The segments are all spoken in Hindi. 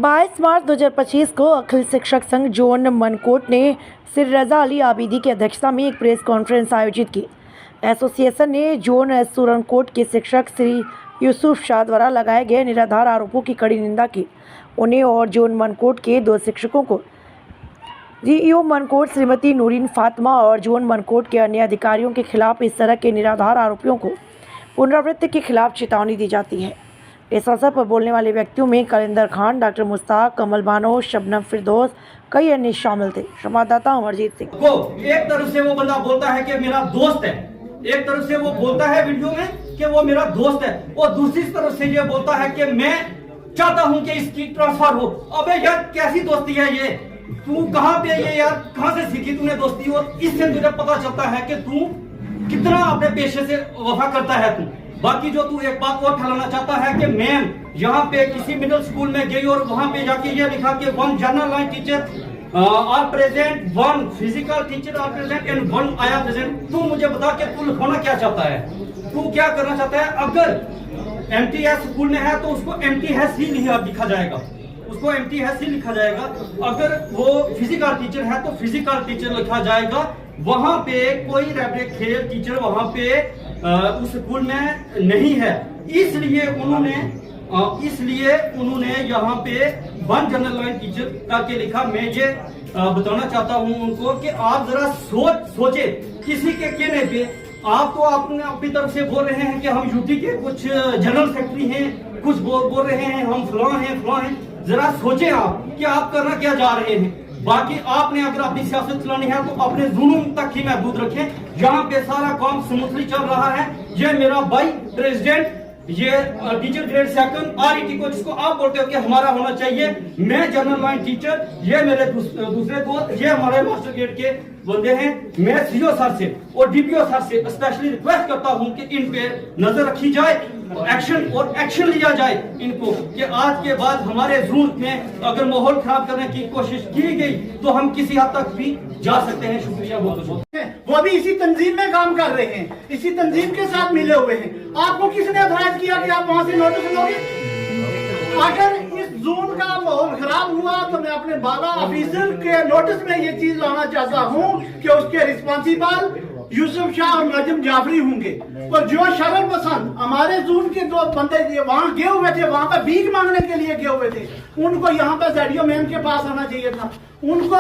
22 मार्च 2025 को अखिल शिक्षक संघ जोन मनकोट ने सिर रजा अली आबिदी की अध्यक्षता में एक प्रेस कॉन्फ्रेंस आयोजित की। एसोसिएशन ने जोन सुरनकोट के शिक्षक श्री यूसुफ शाह द्वारा लगाए गए निराधार आरोपों की कड़ी निंदा की। उन्हें और जोन मनकोट के 2 शिक्षकों को जीईओ मनकोट श्रीमती नूरीन फातिमा और जोन मनकोट के अन्य अधिकारियों के खिलाफ इस तरह के निराधार आरोपियों को पुनरावृत्ति के खिलाफ चेतावनी दी जाती है। इस अवसर पर बोलने वाले व्यक्तियों में कलिंदर खान, डॉक्टर मुश्ताक, कमल बानो, शबनम फिरदौस, कई अन्य शामिल थे। संवाददाता अमरजीत सिंह। एक तरफ से वो बंदा बोलता है कि मेरा दोस्त है, एक तरफ से वो बोलता है वीडियो में कि वो मेरा दोस्त है, और दूसरी तरफ से ये बोलता है कि मैं चाहता हूं कि इसकी ट्रांसफर हो। अबे यार कैसी दोस्ती है ये? तू कहां पे ये यार, कहां से सीखी तूने दोस्ती? और इससे तुझे पता चलता है कि तू कितना अपने पेशे से वफा करता है तू। बाकी जो तू एक बात और फैलाना चाहता है कि मैम यहाँ पे किसी मिडिल स्कूल में गई और वहां पे जाके ये लिखा कि 1 general line teacher are present, 1 physical teacher are present and 1 I are present. तू मुझे बता कि तू लिखवाना क्या चाहता है, तू क्या करना चाहता है? अगर एमटीएस स्कूल में है तो उसको एमटीएस ही लिखा जाएगा, उसको एमटीएस ही लिखा जाएगा। अगर वो फिजिकल टीचर है तो फिजिकल टीचर लिखा जाएगा। वहां पे कोई रैबिट खेल टीचर वहां पे उस स्कूल में नहीं है, इसलिए उन्होंने यहाँ पे 1 जनरल लाइन टीचर करके लिखा। मैं ये बताना चाहता हूँ उनको कि आप जरा सोचे किसी के कहने पे। आप तो आपने अपनी तरफ से बोल रहे हैं कि हम यूटी के कुछ जनरल सेक्रेटरी हैं, कुछ बोल रहे हैं हम फलां हैं। जरा सोचे आप कि आप करना क्या जा रहे हैं। बाकी आपने अगर अपनी सियासत चलानी है तो अपने जुनून तक ही महदूद रखें। यहाँ पे सारा काम स्मूथली चल रहा है। ये मेरा भाई प्रेसिडेंट, ये टीचर ग्रेड 2 आरईटी को जिसको आप बोलते हो कि हमारा होना चाहिए, मैं जनरल लाइन टीचर, ये मेरे दूसरे दोस्त, ये हमारे मास्टर ग्रेड के बंदे हैं। मैं सीओ सर से और डीपीओ सर से स्पेशली रिक्वेस्ट करता हूं कि इन पे नजर रखी जाए, एक्शन लिया जाए इनको, कि आज के बाद हमारे जोन में अगर माहौल खराब करने की कोशिश की गई तो हम किसी हद तक भी जा सकते हैं। शुक्रिया बहुत बहुत। वो भी इसी तंजीम में काम कर रहे हैं, इसी तंजीम के साथ मिले हुए हैं। आपको किसने अधराज किया कि आप वहां से नोटिस लोगे? अगर इस जोन का माहौल खराब हुआ तो मैं अपने बाला ऑफिसर के नोटिस में ये चीज लाना चाहता हूं कि उसके रिस्पॉन्सिबल यूसुफ शाह और नजम जाफरी होंगे। और जो शरण पसंद हमारे जोन के 2 बंदे वहां गए हुए थे, वहां पर भीख मांगने के लिए गए हुए थे, उनको यहाँ पर जेडीओ मैम के पास आना चाहिए था। उनको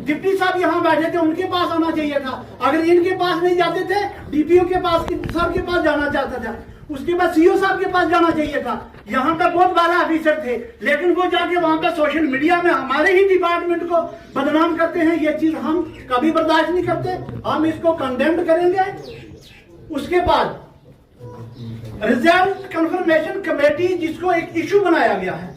डिप्टी साहब यहाँ बैठे थे, उनके पास आना चाहिए था। अगर इनके पास नहीं जाते थे, डीपीओ के पास, सर के पास जाना चाहता था, उसके बाद सीओ साहब के पास जाना चाहिए था। यहाँ पे बहुत बड़ा ऑफिसर थे, लेकिन वो जाके वहां पे सोशल मीडिया में हमारे ही डिपार्टमेंट को बदनाम करते हैं। ये चीज हम कभी बर्दाश्त नहीं करते, हम इसको कंडेम करेंगे। उसके बाद रिजल्ट कंफर्मेशन कमेटी, जिसको एक इशू बनाया गया है,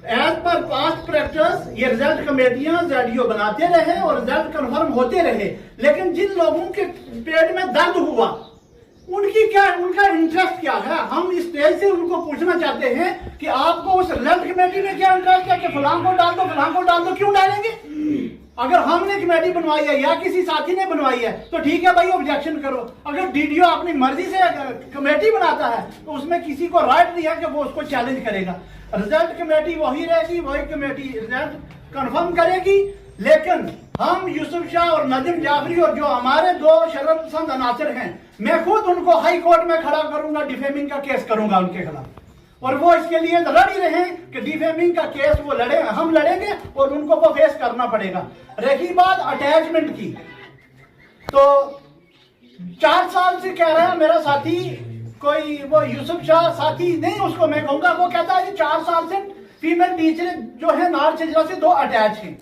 एज पर पास्ट प्रैक्टिस ये रिजल्ट कमेटियां जेडीओ बनाते रहे और रिजल्ट कंफर्म होते रहे, लेकिन जिन लोगों के पेट में दर्द हुआ उनका इंटरेस्ट क्या है? हम इस स्टेज से उनको पूछना चाहते हैं कि आपको उस रिजल्ट कमेटी में क्या इंटरेस्ट है कि फलां को डाल दो, क्यों डालेंगे? अगर हमने कमेटी बनवाई है या किसी साथी ने बनवाई है तो ठीक है भाई, ऑब्जेक्शन करो। अगर डीडीओ अपनी मर्जी से कमेटी बनाता है तो उसमें किसी को राइट नहीं है कि वो उसको चैलेंज करेगा। रिजल्ट कमेटी वही रहेगी, वही कमेटी रिजल्ट कंफर्म करेगी। लेकिन हम यूसुफ शाह और नजम जाफरी और जो हमारे 2 शरण पसंद अनासर हैं, मैं खुद उनको हाई कोर्ट में खड़ा करूंगा, डिफेमिंग का केस करूंगा उनके खिलाफ। और वो इसके लिए लड़ ही रहे कि डिफेमिंग का केस वो लड़े, हम लड़ेंगे और उनको वो फेस करना पड़ेगा। रही बात अटैचमेंट की, तो 4 साल से कह रहा है मेरा साथी, कोई वो यूसुफ शाह साथी नहीं उसको मैं कहूंगा, वो कहता है कि 4 साल से फीमेल टीचर जो है नार चिजरा से 2 अटैच हैं।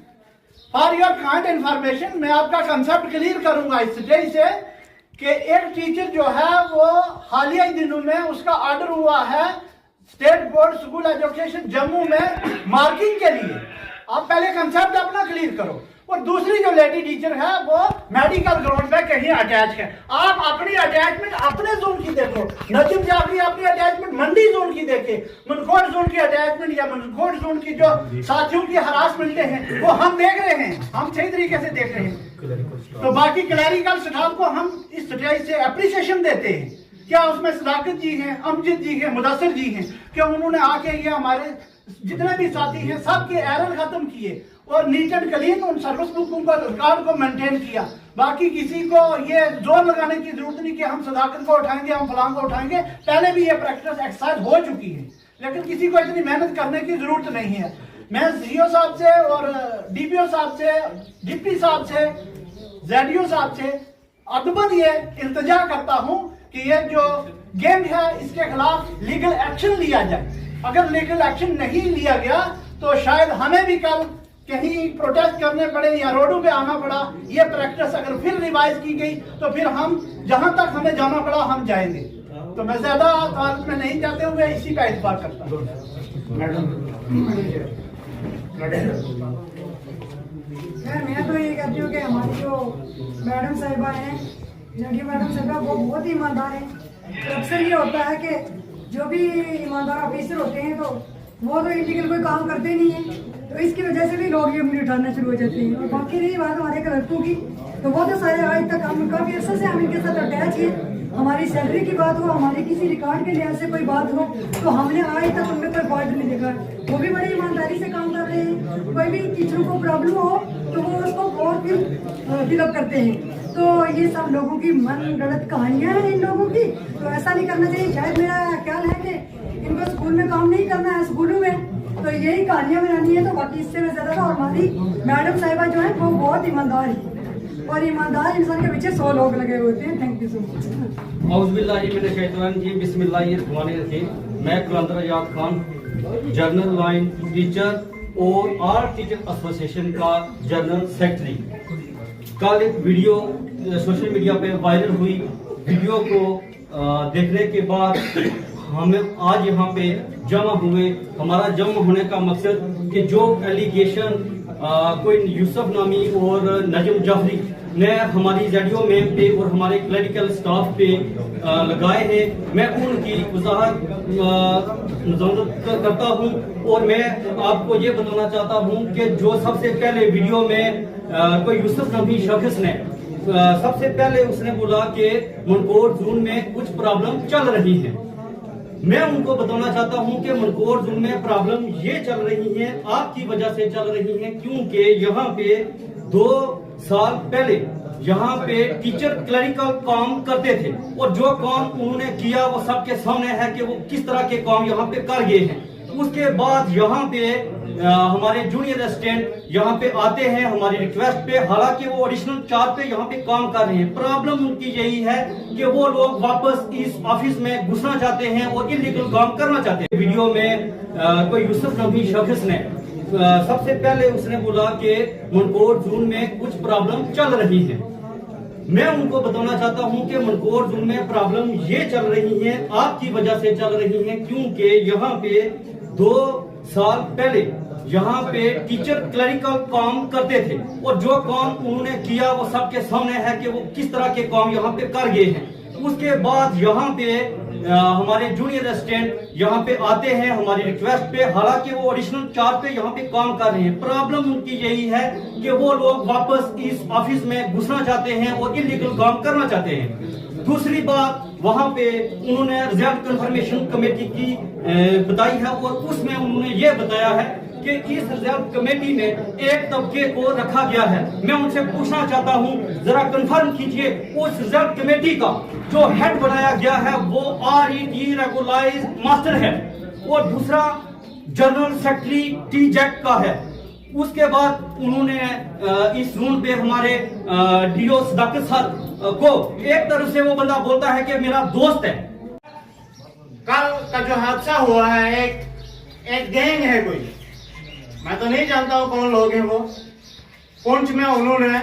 फॉर योर काइंड इंफॉर्मेशन, मैं आपका कंसेप्ट क्लियर करूंगा इस स्टेज से कि एक टीचर जो है वो हालिया दिनों में उसका ऑर्डर हुआ है state board school education Jammu में मार्किंग के लिए। आप पहले कंसेप्ट अपना क्लियर करो। और दूसरी जो लेडी टीचर है वो मेडिकल ग्राउंड में कहीं अटैच है। आप अपनी अटैचमेंट अपने जोन की देखो, नजीम जाफरी अपनी अटैचमेंट मंडी जोन की देखे, मनकोट जोन की अटैचमेंट या मनकोट जोन की जो साथियों की हरासमेंट हैं वो हम देख रहे हैं, हम सही तरीके से देख रहे हैं। तो बाकी क्लैरिकल स्टाफ को हम इस स्टेज से अप्रिसिएशन देते हैं। क्या उसमें सदाकत जी हैं, अमजद जी हैं, मुदस्सिर जी हैं कि उन्होंने आके ये हमारे जितने भी साथी हैं सबके एरर खत्म किए और नीट एंड क्लीन उन सर्विस बुकों का रिकॉर्ड को मेंटेन किया। बाकी किसी को ये जोर लगाने की जरूरत नहीं कि हम सदाकत को उठाएंगे, हम फलां को उठाएंगे। पहले भी ये प्रैक्टिस एक्सरसाइज हो चुकी है, लेकिन किसी को इतनी मेहनत करने की जरूरत नहीं है। मैं सीईओ साहब से और डीपीओ साहब से, डिप्टी साहब से, जेडीओ साहब से अदबन ये इल्तिजा करता हूं कि ये जो गैंग है इसके खिलाफ लीगल एक्शन लिया जाए। अगर लीगल एक्शन नहीं लिया गया तो शायद हमें भी कल कहीं प्रोटेस्ट करने पड़े या रोडों पे आना पड़ा। ये प्रैक्टिस अगर फिर रिवाइज की गई तो फिर हम जहां तक हमें जाना पड़ा हम जाएंगे। तो मैं ज्यादा तारीफ में नहीं जाते हुए इसी का इत्फाक करता हूँ। मैं तो ये कहती हूँ कि हमारी जो मैडम साहिबा हैं, जडी मैडम साहिबा, वो बहुत ही ईमानदार हैं। अक्सर ये होता है कि जो भी ईमानदार ऑफिसर होते हैं तो वो तो इलीगल कोई काम करते नहीं है, तो इसकी वजह से भी लोग ये उंगली उठाना शुरू हो जाते हैं। और बाकी रही बात हमारे क्लर्कों की, तो वो तो सारे आज तक हम काफी अर्से से हम इनके साथ अटैच हैं। हमारी सैलरी की बात हो, हमारी किसी रिकॉर्ड के लिहाज से कोई बात हो, तो हमने आज तक उनमें कोई फॉल्ट नहीं देखा। वो भी बड़ी ईमानदारी से काम कर रहे हैं। कोई भी टीचरों को प्रॉब्लम हो तो वो उसको और फिर फिलअप करते हैं। तो ये सब लोगों की मन गलत कहानियां हैं इन लोगों की, तो ऐसा नहीं करना चाहिए। शायद मेरा ख्याल है कि इनको स्कूल में काम नहीं करना है, स्कूलों में तो यही कहानियां बनानी है। तो बाकी इससे मैं ज्यादा था। और हमारी मैडम साहिबा जो है वो बहुत ईमानदार है, और ईमानदार इंसान के पीछे 100 लोग लगे होते हैं। Thank you so much. औज़ुबिल्लाहिमिनश्शैतानिर्रजीम, बिस्मिल्लाहिर्रहमानिर्रहीम। मैं Qalandar Azad Khan, general line teacher और आल टीचर एसोसिएशन का जनरल सेक्रेटरी। कल एक वीडियो सोशल मीडिया पे वायरल हुई। वीडियो को देखने के बाद हम आज यहाँ पे जमा हुए। हमारा जमा होने का मकसद कि जो एलिगेशन कोई यूसुफ नामी और नजम जाफरी ने हमारी जेडीओ में पे और हमारे क्लरिकल स्टाफ पे लगाए हैं, मैं उनकी वजाहत करता हूं। और मैं आपको ये बताना चाहता हूं कि जो सबसे पहले वीडियो में कोई यूसुफ नामी शख्स ने सबसे पहले उसने बोला कि मनकोट जोन में कुछ प्रॉब्लम चल रही है। मैं उनको बताना चाहता हूं कि मनकोट जोन में प्रॉब्लम ये चल रही है, आपकी वजह से चल रही है, क्योंकि यहाँ पे 2 साल पहले यहाँ पे टीचर क्लरिकल काम करते थे और जो काम उन्होंने किया वो सबके सामने है कि वो किस तरह के काम यहाँ पे कर गए हैं। उसके बाद यहाँ पे हमारे जूनियर असिस्टेंट यहाँ पे आते हैं हमारी रिक्वेस्ट पे, हालांकि वो एडिशनल चार्ज पे यहाँ पे काम कर रहे हैं। प्रॉब्लम उनकी यही है कि वो लोग वापस इस ऑफिस में घुसना चाहते हैं और इलीगल काम करना चाहते हैं। वीडियो में कोई यूसुफ नामी शख्स ने सबसे पहले उसने बोला कि मनकोट जोन में कुछ प्रॉब्लम चल रही है। मैं उनको बताना चाहता हूं कि मनकोट जोन में प्रॉब्लम ये चल रही है, आपकी वजह से चल रही है, क्योंकि यहाँ पे 2 साल पहले यहाँ पे टीचर क्लरिकल काम करते थे और जो काम उन्होंने किया वो सबके सामने है कि वो किस तरह के काम यहाँ पे कर गए हैं। उसके बाद यहाँ पे हमारे जूनियर असिस्टेंट यहाँ पे आते हैं हमारी रिक्वेस्ट पे, हालांकि वो एडिशनल चार्ज पे यहाँ पे काम कर रहे हैं। प्रॉब्लम उनकी यही है कि वो लोग वापस इस ऑफिस में घुसना चाहते हैं और इलीगल काम करना चाहते हैं। दूसरी बात, वहाँ पे उन्होंने रिजल्ट कंफर्मेशन कमेटी की बताई है और उसमें उन्होंने ये बताया है कि इस रिजल्ट कमेटी में एक तबके को रखा गया है। मैं उनसे पूछना चाहता हूं, जरा कंफर्म कीजिए उस रिजल्ट कमेटी का जो हेड बनाया गया है वो RET रेगुलाइज मास्टर है और दूसरा जनरल सेक्रेटरी TJEC का है। उसके बाद उन्होंने इस रूम पे हमारे DO सदाकत साहब को एक तरफ से वो बंदा बोलता है कि मेरा दोस्त है। कल का जो हादसा हुआ है एक गैंग है कोई, मैं तो नहीं जानता हूँ कौन लोग हैं वो। पुंछ में उन्होंने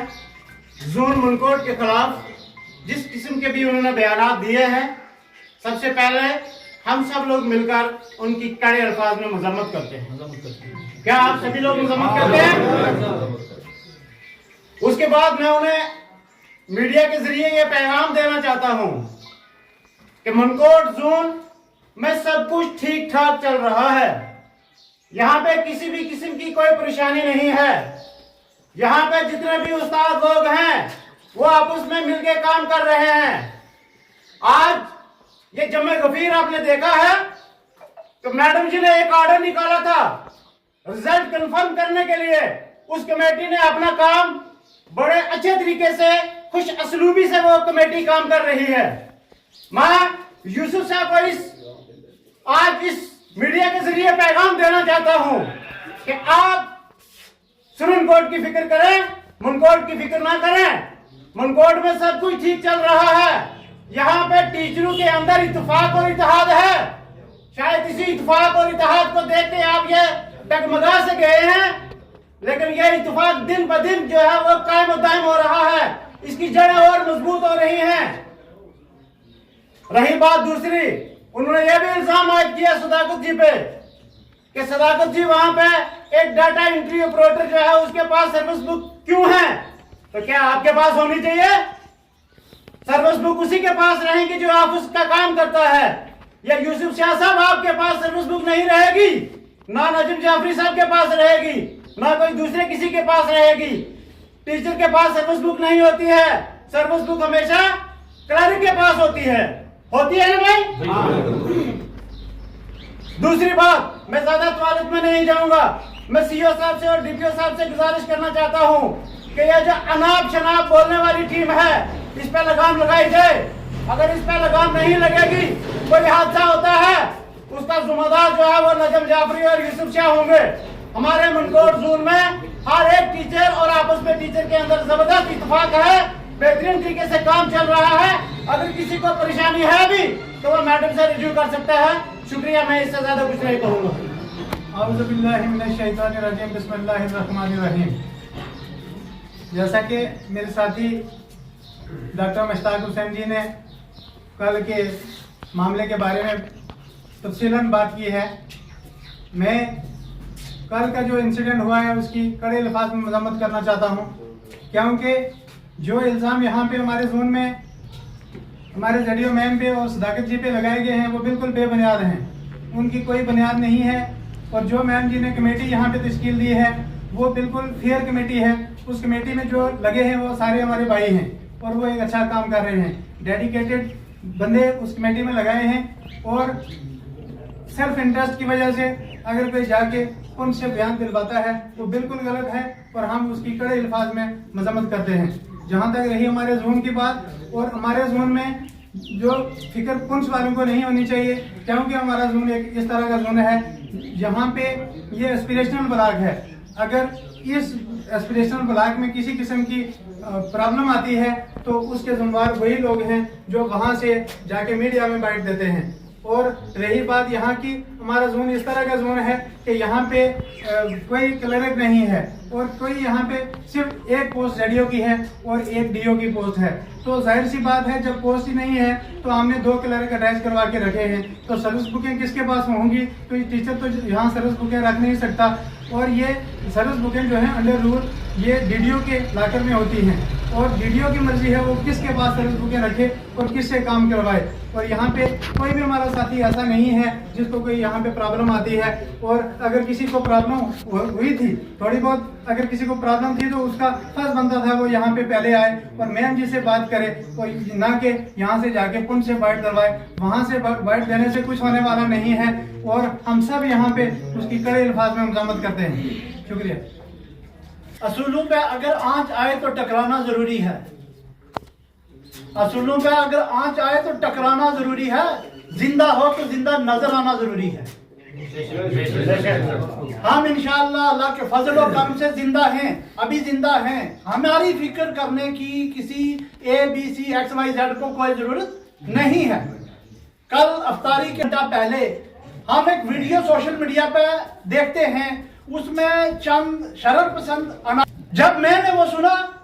जोन मनकोट के खिलाफ जिस किस्म के भी उन्होंने बयान दिए हैं, सबसे पहले हम सब लोग मिलकर उनकी कड़े अल्फाज में मजम्मत करते हैं। क्या आप सभी लोग मजम्मत करते हैं? उसके बाद मैं उन्हें मीडिया के जरिए ये पैगाम देना चाहता हूं कि मनकोट जोन में सब कुछ ठीक ठाक चल रहा है। यहाँ पे किसी भी किस्म की कोई परेशानी नहीं है। यहाँ पे जितने भी उस्ताद लोग हैं वो आपस में मिलके काम कर रहे हैं। आज ये जमे गफीर आपने देखा है, तो मैडम जी ने एक ऑर्डर निकाला था रिजल्ट कंफर्म करने के लिए। उस कमेटी ने अपना काम बड़े अच्छे तरीके से, खुश असलूबी से वो कमेटी काम कर रही है। मैं यूसुफ साहब को आज इस मीडिया के जरिए पैगाम देना चाहता हूं कि आप सुप्रीम कोर्ट की फिक्र करें, मुनकोट की फिक्र ना करें। मुनकोट में सब कुछ ठीक चल रहा है। यहाँ पे टीचरों के अंदर इत्तेफाक और इत्तेहाद है। शायद इसी इत्तेफाक और इत्तेहाद को देख के आप ये डगमगा से गए हैं, लेकिन ये इत्तेफाक दिन ब दिन जो है वो कायम और दायम हो रहा है। इसकी जड़ें और मजबूत हो रही हैं। रही बात दूसरी, उन्होंने ये भी इल्जाम आयद किया सदाकत जी पे कि सदाकत जी वहां पे एक डाटा एंट्री ऑपरेटर जो है उसके पास सर्विस बुक क्यों है? तो क्या आपके पास होनी चाहिए? सर्विस बुक उसी के पास रहेगी जो ऑफिस का काम करता है। या यूसुफ शाह साहब आपके पास सर्विस बुक नहीं रहेगी, ना नजीम जाफरी साहब के पास रहेगी, ना कोई दूसरे किसी के पास रहेगी। टीचर के पास सर्विस बुक नहीं होती है। सर्विस बुक हमेशा क्लर्क के पास होती है ना भाई? दूसरी बात, मैं ज्यादा तवालत में नहीं जाऊंगा। मैं सीओ साहब से और डीपीओ साहब से गुजारिश करना चाहता हूं कि यह जो अनाप शनाप बोलने वाली टीम है, इस पे लगाम लगाई जाए। अगर इस पे लगाम नहीं लगेगी, कोई हादसा होता है, उसका जिम्मेदार जो है वो नजम जाफरी और यूसुफ शाह होंगे। हमारे मुनकोट जोन में हर एक टीचर और आपस में टीचर के अंदर जबरदस्त इत्तेफाक है, बेहतरीन तरीके से काम चल रहा है। अगर किसी को परेशानी है भी तो वो मैडम से रिव्यू कर सकता है। शुक्रिया, मैं इससे ज्यादा कुछ नहीं कहूँगा। औज़ु बिल्लाहि मिनश शैतानिर रजीम, बिस्मिल्लाहिर रहमानिर रहीम। जैसा कि मेरे साथी डॉक्टर मुश्ताक हुसैन जी ने कल के मामले के बारे में तफसीलन बात की है, मैं कल का जो इंसिडेंट हुआ है उसकी कड़े अल्फाज में मजम्मत करना चाहता हूँ, क्योंकि जो इल्ज़ाम यहाँ पे हमारे जोन में हमारे जडियो मैम पे और सदाकत जी पे लगाए गए हैं वो बिल्कुल बेबुनियाद हैं। उनकी कोई बुनियाद नहीं है। और जो मैम जी ने कमेटी यहाँ पे तश्कील दी है वो बिल्कुल फेयर कमेटी है। उस कमेटी में जो लगे हैं वो सारे हमारे भाई हैं और वो एक अच्छा काम कर रहे हैं। डेडिकेटेड बंदे उस कमेटी में लगाए हैं और सेल्फ इंटरेस्ट की वजह से अगर कोई जाके उनसे बयान दिलवाता है वो बिल्कुल गलत है और हम उसकी कड़े अल्फाज में मजम्मत करते हैं। जहाँ तक रही हमारे जोन की बात, और हमारे जोन में जो फिक्र पुंछ वालों को नहीं होनी चाहिए, क्योंकि हमारा जोन एक इस तरह का जोन है जहाँ पे ये एस्पिरेशनल ब्लॉक है। अगर इस एस्पिरेशनल ब्लॉक में किसी किस्म की प्रॉब्लम आती है तो उसके जिम्मेदार वही लोग हैं जो वहाँ से जाके मीडिया में बाइट देते हैं। और रही बात यहाँ की, हमारा जोन इस तरह का जोन है कि यहाँ पे कोई क्लर्क नहीं है और कोई यहाँ पे सिर्फ एक पोस्ट जेडीओ की है और एक डीओ की पोस्ट है। तो जाहिर सी बात है जब पोस्ट ही नहीं है तो हमने 2 क्लर्क अटैच करवा के रखे हैं। तो सर्विस बुकें किसके पास होंगी? तो टीचर तो यहाँ सर्विस बुकें रख नहीं सकता। और ये सर्विस बुकें जो हैं अंडर रूल ये डीडीओ के लाकर में होती हैं और डीडीओ की मर्जी है वो किसके पास सर्विस बुकें रखे और किससे काम करवाए। और यहाँ पे कोई भी हमारा साथी ऐसा नहीं है जिसको कोई यहाँ पे प्रॉब्लम आती है। और अगर किसी को प्रॉब्लम हुई थी, थोड़ी बहुत अगर किसी को प्रॉब्लम थी तो उसका फर्ज बनता था वो यहाँ पे पहले आए और मैम जी से बात करे और ना कि यहाँ से जाके पुन से बाइट करवाए। वहाँ से बाइट देने से कुछ होने वाला नहीं है और हम सब यहाँ पे उसकी कड़े अल्फाज में मज़म्मत करते हैं। शुक्रिया। असूलों पे अगर आंच आए तो टकराना जरूरी है। असूलों पे अगर आंच आए तो टकराना जरूरी है। जिंदा हो तो जिंदा नजर आना जरूरी है। हम इंशाअल्लाह अल्लाह के फजल और करम से जिंदा हैं, अभी जिंदा हैं। हमारी फिक्र करने की किसी ABC XYZ को कोई जरूरत नहीं है। कल अफ्तारी के घंटा पहले हम एक वीडियो सोशल मीडिया पे देखते हैं, उसमें चंद शरर पसंद जब मैंने वो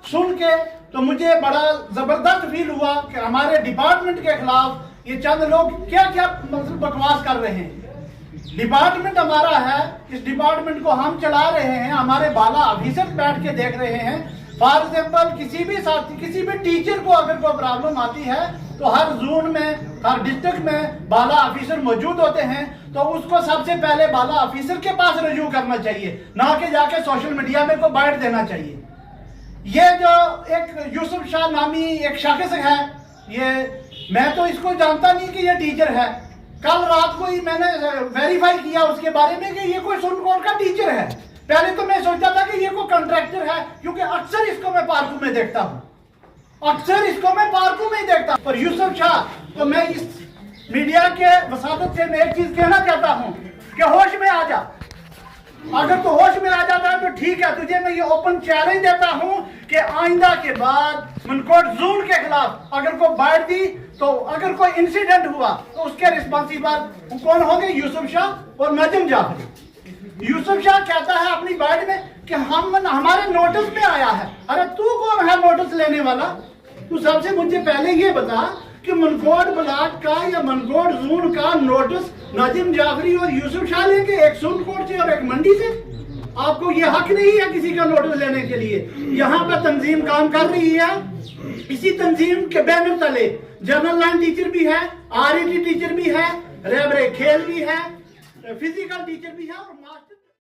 सुन के तो मुझे बड़ा जबरदस्त फील हुआ कि हमारे डिपार्टमेंट के खिलाफ ये चंद लोग क्या क्या मतलब बकवास कर रहे हैं। डिपार्टमेंट हमारा है, इस डिपार्टमेंट को हम चला रहे हैं, हमारे बाला ऑफिसर बैठ के देख रहे हैं। फॉर एग्जाम्पल किसी भी साथी किसी भी टीचर को अगर कोई प्रॉब्लम आती है तो हर जोन में हर डिस्ट्रिक्ट में बाला ऑफिसर मौजूद होते हैं, तो उसको सबसे पहले बाला ऑफिसर के पास रजू करना चाहिए, ना कि जाके सोशल मीडिया में को बाइट देना चाहिए। ये जो एक यूसुफ शाह नामी एक शख्स है, ये मैं तो इसको जानता नहीं कि ये टीचर है। कल रात को ही मैंने वेरीफाई किया उसके बारे में कि ये कोई सुनकोट का टीचर है। पहले तो मैं सोचता था कि ये कोई कॉन्ट्रैक्टर है, क्योंकि अक्सर इसको मैं पार्कों में देखता हूँ, अक्सर इसको मैं पार्कों में ही देखता हूँ। और यूसुफ शाह, तो मैं इस मीडिया के वसादत से मैं एक चीज कहना चाहता हूँ कि होश में आ जा। अगर तो होश में आ जाता है तो ठीक है, तुझे मैं ये ओपन चैलेंज देता हूं कि आइंदा के बाद मनकोट जोन के खिलाफ अगर कोई बाइट दी, तो अगर कोई इंसिडेंट हुआ तो उसके रिस्पॉन्सिबल कौन होंगे? यूसुफ शाह और नजम जाफरी। यूसुफ शाह कहता है अपनी बाइट में कि हमारे नोटिस में आया है। अरे तू कौन है नोटिस लेने वाला? तू सबसे मुझे पहले ये बता कि मनकोट ब्लॉक का या मनकोट जोन का नोटिस नाजिम जाफरी और यूसुफ शाह लेंगे, एक सुनकोट से और एक मंडी से? आपको ये हक नहीं है किसी का नोटिस लेने के लिए। यहाँ पर तंजीम काम कर रही है, इसी तंजीम के बैनर तले जनरल लाइन टीचर भी है, RET टीचर भी है, रहबरे खेल भी है, फिजिकल टीचर भी है और मास्टर